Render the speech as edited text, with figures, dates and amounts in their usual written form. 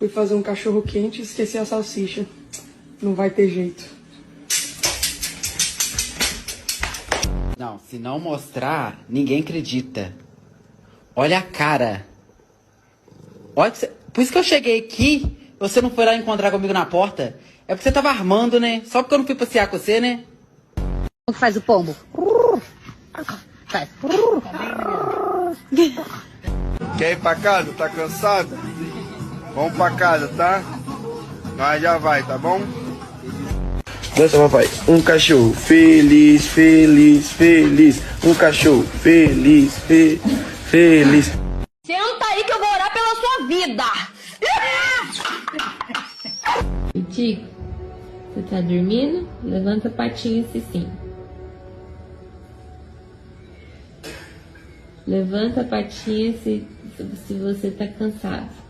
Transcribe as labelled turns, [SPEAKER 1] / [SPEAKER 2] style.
[SPEAKER 1] Fui fazer um cachorro quente e esqueci a salsicha. Não vai ter jeito.
[SPEAKER 2] Não, se não mostrar, ninguém acredita. Olha a cara. Olha que você... Por isso que eu cheguei aqui, você não foi lá encontrar comigo na porta. É porque você tava armando, né? Só porque eu não fui passear com você, né?
[SPEAKER 3] Como faz o pombo? Faz.
[SPEAKER 4] Quer ir pra casa? Tá cansada? Vamos pra casa, tá? Nós já vai, tá bom? Dança, papai. Um cachorro feliz, feliz, feliz. Um cachorro feliz, feliz.
[SPEAKER 3] Senta aí que eu vou orar pela sua vida.
[SPEAKER 5] Tico, você tá dormindo? Levanta a patinha assim. Levanta a patinha se você tá cansado.